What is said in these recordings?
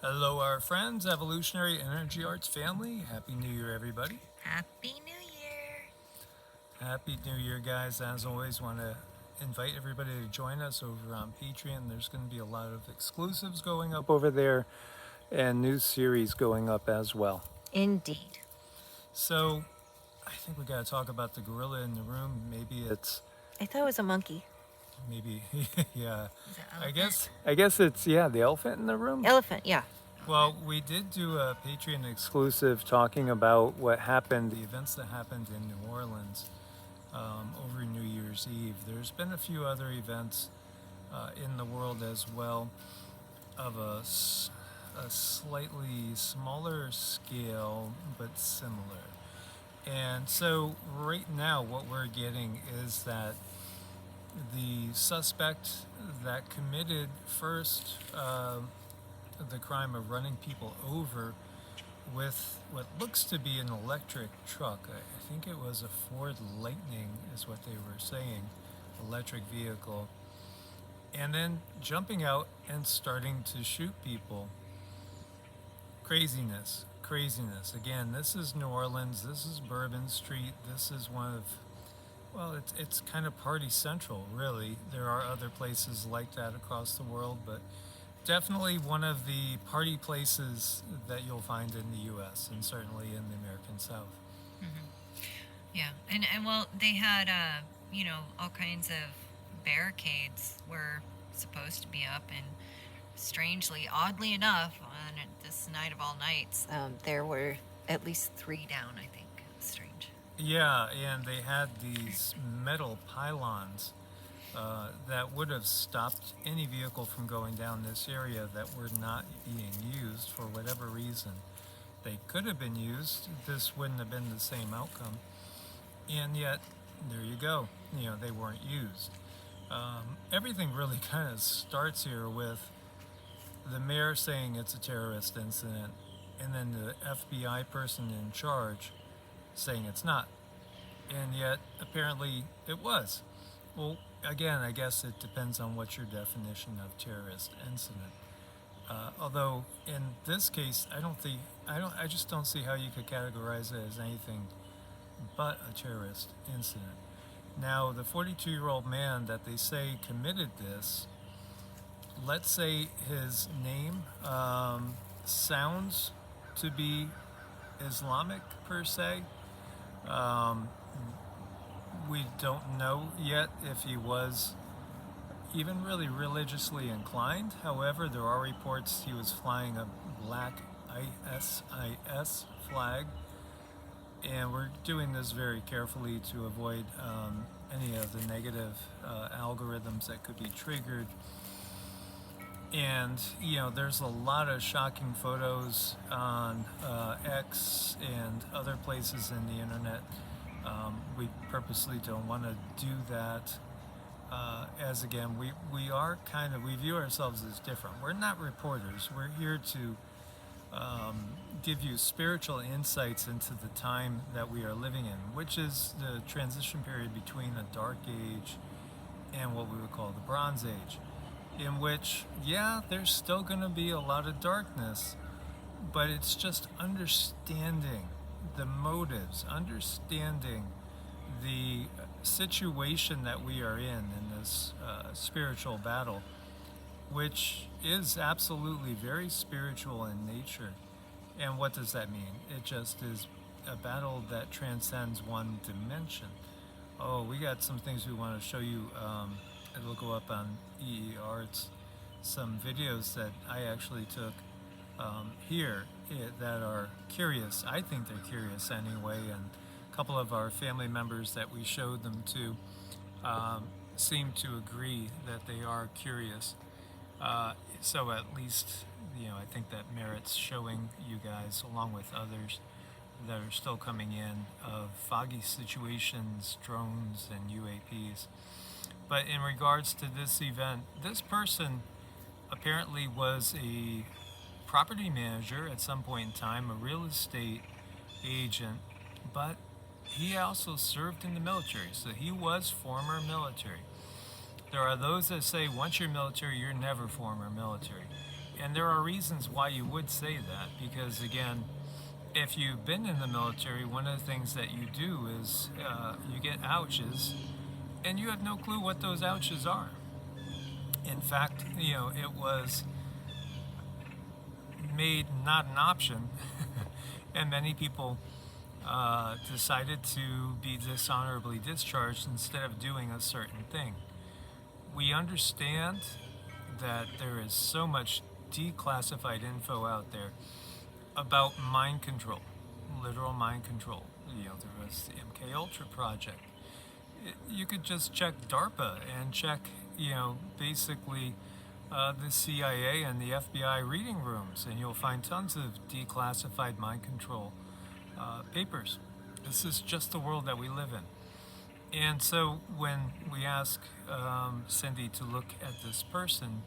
Hello, our friends, Evolutionary Energy Arts family. Happy New Year, everybody. Happy New Year! Happy New Year, guys. As always, want to invite everybody to join us over on Patreon. There's going to be a lot of exclusives going up over there and new series going up as well. Indeed. So, I think we got to talk about the gorilla in the room. Maybe it's, I thought it was a monkey. maybe, yeah. Is it I elephant? guess it's, yeah, the elephant in the room. Elephant, yeah. Well, we did do a Patreon exclusive talking about what happened, the events that happened in New Orleans over New Year's Eve. There's been a few other events in the world as well of a slightly smaller scale, but similar. And so right now what we're getting is that the suspect that committed first the crime of running people over with what looks to be an electric truck. I think it was a Ford Lightning is what they were saying, electric vehicle. And then jumping out and starting to shoot people. Craziness, craziness. Again, this is New Orleans, this is Bourbon Street, this is one of, well, it's kind of party central, really. There are other places like that across the world, but definitely one of the party places that you'll find in the U.S. and certainly in the American South. Yeah, and well, they had, all kinds of barricades were supposed to be up, and strangely, oddly enough, on this night of all nights, there were at least 3 down, I think. Strange. Yeah, and they had these metal pylons that would have stopped any vehicle from going down this area that were not being used for whatever reason. They could have been used. This wouldn't have been the same outcome. And yet, there you go. They weren't used. Everything really kind of starts here with the mayor saying it's a terrorist incident, and then the FBI person in charge saying it's not. And yet, apparently, it was. Well, again, I guess it depends on what your definition of terrorist incident. Although in this case, I just don't see how you could categorize it as anything but a terrorist incident. Now, the 42-year-old man that they say committed this, let's say his name sounds to be Islamic per se. We don't know yet if he was even really religiously inclined. However, there are reports he was flying a black ISIS flag. And we're doing this very carefully to avoid any of the negative algorithms that could be triggered. And, there's a lot of shocking photos on X and other places in the internet. We purposely don't want to do that. As again, we view ourselves as different. We're not reporters. We're here to give you spiritual insights into the time that we are living in, which is the transition period between the Dark Age and what we would call the Bronze Age, in which, yeah, there's still going to be a lot of darkness, but it's just understanding the motives, understanding the situation that we are in this spiritual battle, which is absolutely very spiritual in nature. And what does that mean? It just is a battle that transcends one dimension. Oh, we got some things we want to show you. It'll go up on EED'S, some videos that I actually took here that are curious. I think they're curious anyway, and a couple of our family members that we showed them to seem to agree that they are curious. So at least, I think that merits showing you guys, along with others that are still coming in, of foggy situations, drones, and UAPs. But in regards to this event, this person apparently was a property manager at some point in time, a real estate agent, but he also served in the military, so he was former military. There are those that say once you're military, you're never former military. And there are reasons why you would say that, because again, if you've been in the military, one of the things that you do is you get ouches, and you have no clue what those ouches are. In fact, it was made not an option, and many people decided to be dishonorably discharged instead of doing a certain thing. We understand that there is so much declassified info out there about mind control, literal mind control. There was the MK Ultra project. You could just check DARPA and check, basically the CIA and the FBI reading rooms, and you'll find tons of declassified mind control papers. This is just the world that we live in. And so when we ask Cindy to look at this person,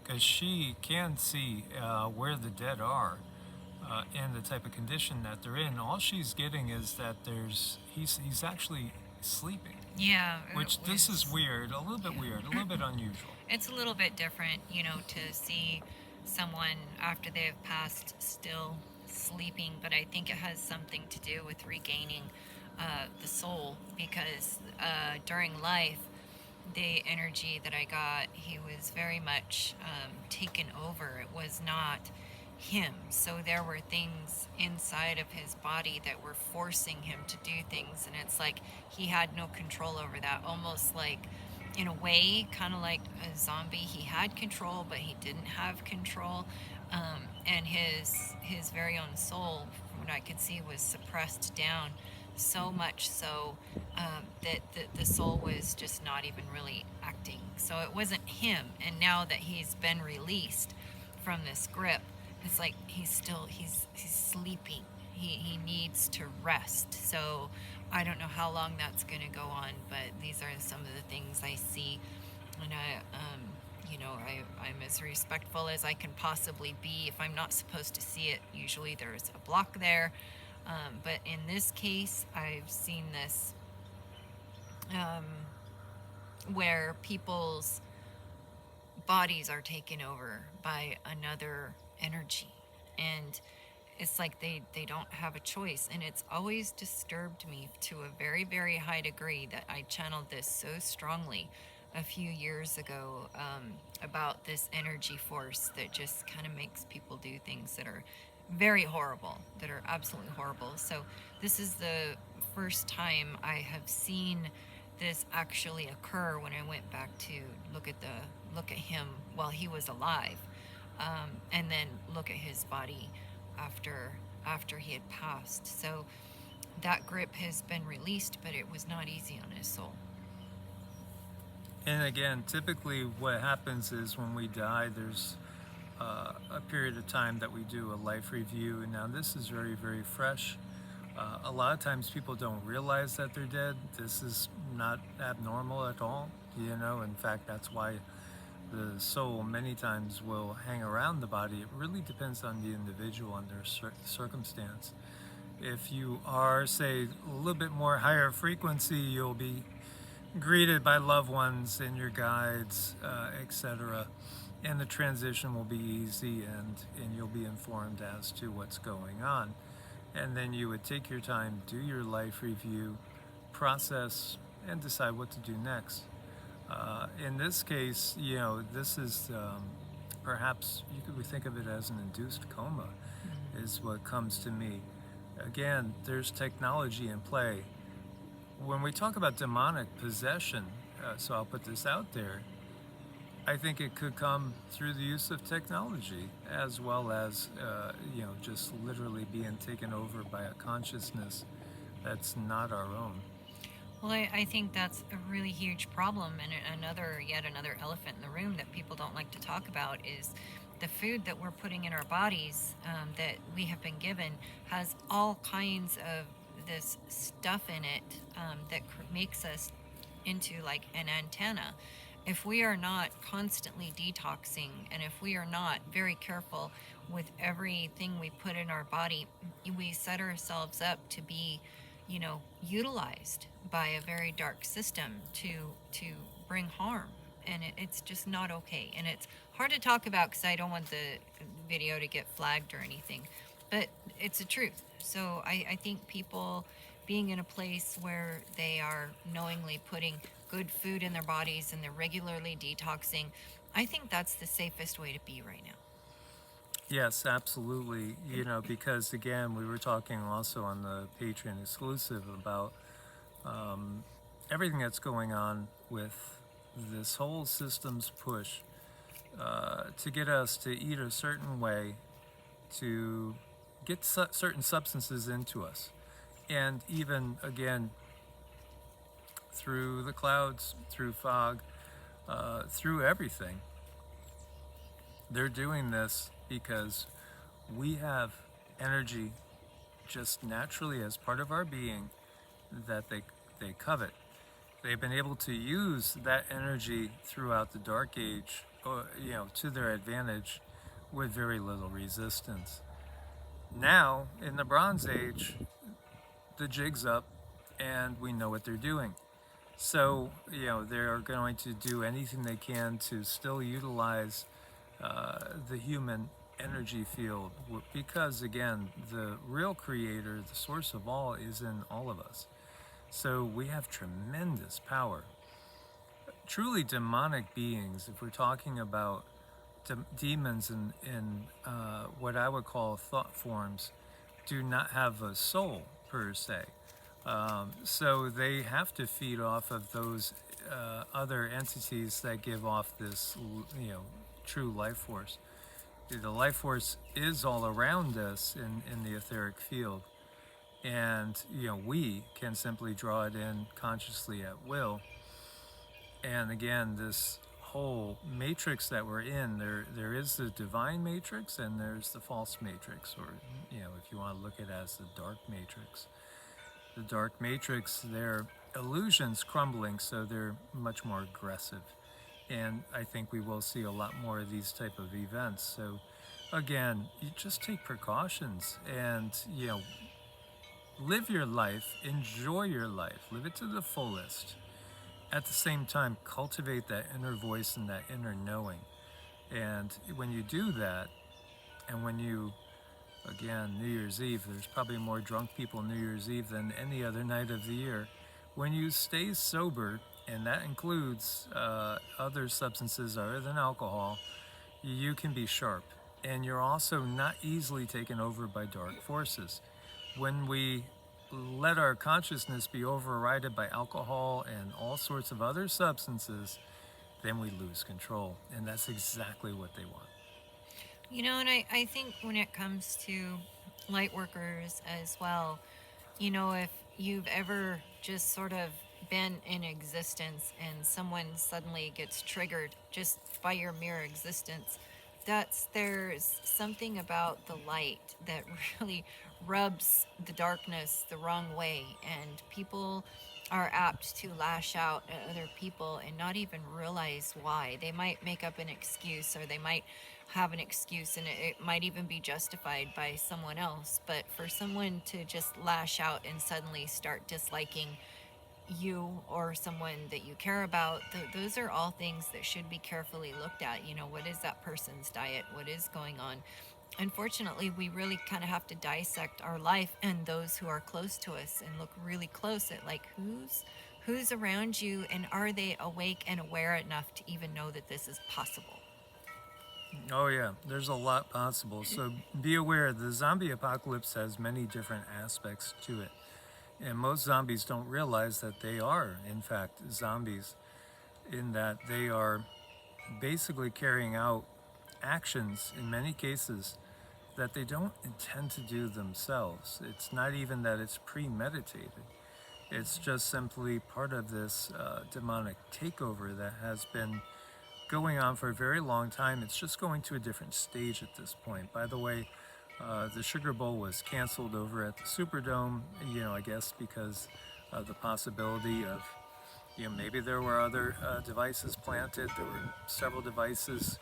because she can see where the dead are and the type of condition that they're in, all she's getting is that he's actually sleeping. Yeah. Which this is weird, a little bit weird, a little bit unusual. It's a little bit different, to see someone after they have passed still sleeping, but I think it has something to do with regaining the soul, because during life, the energy that I got, he was very much taken over. It was not him. So there were things inside of his body that were forcing him to do things, and it's like he had no control over that. Almost like, in a way, kind of like a zombie. He had control, but he didn't have control. And his very own soul, from what I could see, was suppressed down so much so that the soul was just not even really acting. So it wasn't him. And now that he's been released from this grip, it's like he's sleeping. He needs to rest. So I don't know how long that's going to go on, but these are some of the things I see. And I'm as respectful as I can possibly be. If I'm not supposed to see it, usually there's a block there. But in this case, I've seen this where people's bodies are taken over by another energy, and it's like they don't have a choice. And it's always disturbed me to a very, very high degree that I channeled this so strongly a few years ago about this energy force that just kind of makes people do things that are very horrible, that are absolutely horrible. So this is the first time I have seen this actually occur when I went back to look at him while he was alive, and then look at his body after he had passed. So that grip has been released, but it was not easy on his soul. And again, typically what happens is when we die, there's a period of time that we do a life review. And now this is very, very fresh. A lot of times people don't realize that they're dead. This is not abnormal at all. In fact, that's why the soul many times will hang around the body. It really depends on the individual and their circumstance. If you are, say, a little bit more higher frequency, you'll be greeted by loved ones and your guides, etc. And the transition will be easy, and you'll be informed as to what's going on. And then you would take your time, do your life review, process, and decide what to do next. In this case, this is perhaps you could think of it as an induced coma, is what comes to me. Again, there's technology in play. When we talk about demonic possession, so I'll put this out there, I think it could come through the use of technology, as well as, just literally being taken over by a consciousness that's not our own. Well, I think that's a really huge problem, and yet another elephant in the room that people don't like to talk about is the food that we're putting in our bodies, that we have been given, has all kinds of this stuff in it that makes us into like an antenna. If we are not constantly detoxing, and if we are not very careful with everything we put in our body, we set ourselves up to be, utilized by a very dark system to bring harm and it's just not okay. And it's hard to talk about because I don't want the video to get flagged or anything, but it's the truth. So I think people being in a place where they are knowingly putting good food in their bodies and they're regularly detoxing, I think that's the safest way to be right now. Yes, absolutely. You know, because again, we were talking also on the Patreon exclusive about everything that's going on with this whole system's push to get us to eat a certain way, to get certain substances into us. And even, again, through the clouds, through fog, through everything, they're doing this because we have energy just naturally as part of our being that they covet. They've been able to use that energy throughout the Dark Age, you know, to their advantage with very little resistance. Now, in the Bronze Age, the jig's up and we know what they're doing. So, you know, they're going to do anything they can to still utilize the human energy field because, again, the real creator, the source of all, is in all of us. So we have tremendous power. Truly demonic beings, if we're talking about demons in what I would call thought forms, do not have a soul per se. So they have to feed off of those other entities that give off this, you know, true life force. The life force is all around us in the etheric field. And, you know, we can simply draw it in consciously at will. And again, this whole matrix that we're in, there is the divine matrix and there's the false matrix, or, you know, if you want to look at it as the dark matrix. The dark matrix, their illusions crumbling, so they're much more aggressive. And I think we will see a lot more of these type of events. So again, you just take precautions and, you know, live your life, enjoy your life, live it to the fullest. At the same time, cultivate that inner voice and that inner knowing. And when you do that, and when you, again, New Year's Eve, there's probably more drunk people New Year's Eve than any other night of the year. When you stay sober, and that includes other substances other than alcohol, you can be sharp. And you're also not easily taken over by dark forces. When we let our consciousness be overridden by alcohol and all sorts of other substances, then we lose control. And that's exactly what they want. You know, and I think when it comes to light workers as well, you know, if you've ever just sort of been in existence and someone suddenly gets triggered just by your mere existence, there's something about the light that really rubs the darkness the wrong way, and people are apt to lash out at other people and not even realize why. They might make up an excuse, or they might have an excuse and it might even be justified by someone else, but for someone to just lash out and suddenly start disliking you or someone that you care about, those are all things that should be carefully looked at. You know, what is that person's diet? What is going on? Unfortunately, we really kind of have to dissect our life and those who are close to us and look really close at, like, who's around you, and are they awake and aware enough to even know that this is possible? Oh yeah, there's a lot possible. So be aware, the zombie apocalypse has many different aspects to it. And most zombies don't realize that they are, in fact, zombies, in that they are basically carrying out actions, in many cases, that they don't intend to do themselves. It's not even that it's premeditated. It's just simply part of this demonic takeover that has been going on for a very long time. It's just going to a different stage at this point. By the way, the Sugar Bowl was canceled over at the Superdome, you know, I guess because of the possibility of, you know, maybe there were other devices planted. There were several devices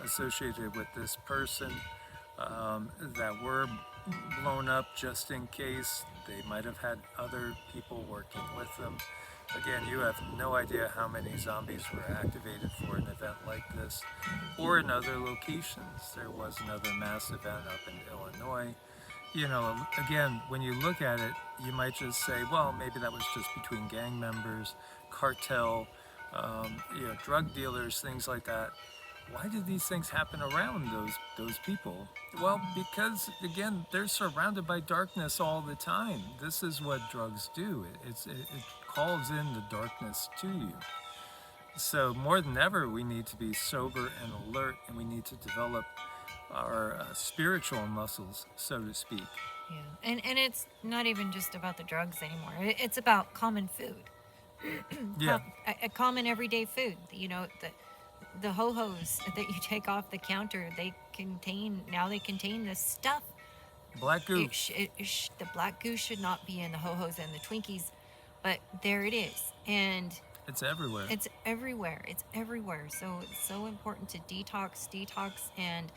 associated with this person that were blown up just in case. They might have had other people working with them. Again, you have no idea how many zombies were activated for an event like this, or in other locations. There was another mass event up in Illinois. You know, again, when you look at it, you might just say, well, maybe that was just between gang members, cartel, drug dealers, things like that. Why did these things happen around those people? Well, because again, they're surrounded by darkness all the time. This is what drugs do. It calls in the darkness to you. So more than ever, we need to be sober and alert, and we need to develop our spiritual muscles, so to speak. Yeah, and it's not even just about the drugs anymore. It's about common food. Yeah, A common everyday food. You know, the ho-hos that you take off the counter, they contain this stuff. black goo. The black goo should not be in the ho-hos and the Twinkies, but there it is, and It's everywhere. it's everywhere. It's everywhere. So it's so important to detox, and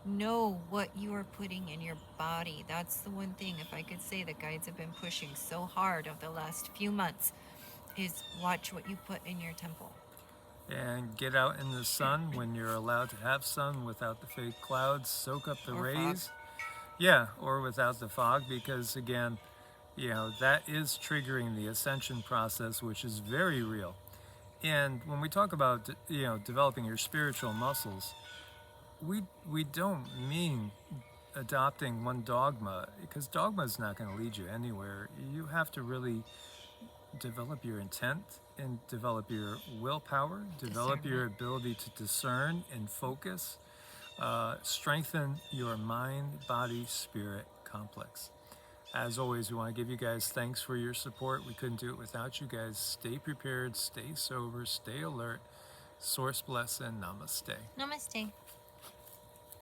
know what you are putting in your body. That's the one thing, if I could say, the guides have been pushing so hard over the last few months, is watch what you put in your temple. And get out in the sun when you're allowed to have sun without the fake clouds. Soak up the Or rays. fog. Yeah, or without the fog, because again, that is triggering the ascension process, which is very real. And when we talk about, developing your spiritual muscles, we don't mean adopting one dogma, because dogma is not going to lead you anywhere. You have to really develop your intent and develop your willpower, develop your ability to discern and focus, strengthen your mind, body, spirit complex. As always, we want to give you guys thanks for your support. We couldn't do it without you guys. Stay prepared, stay sober, stay alert. Source bless and namaste. Namaste.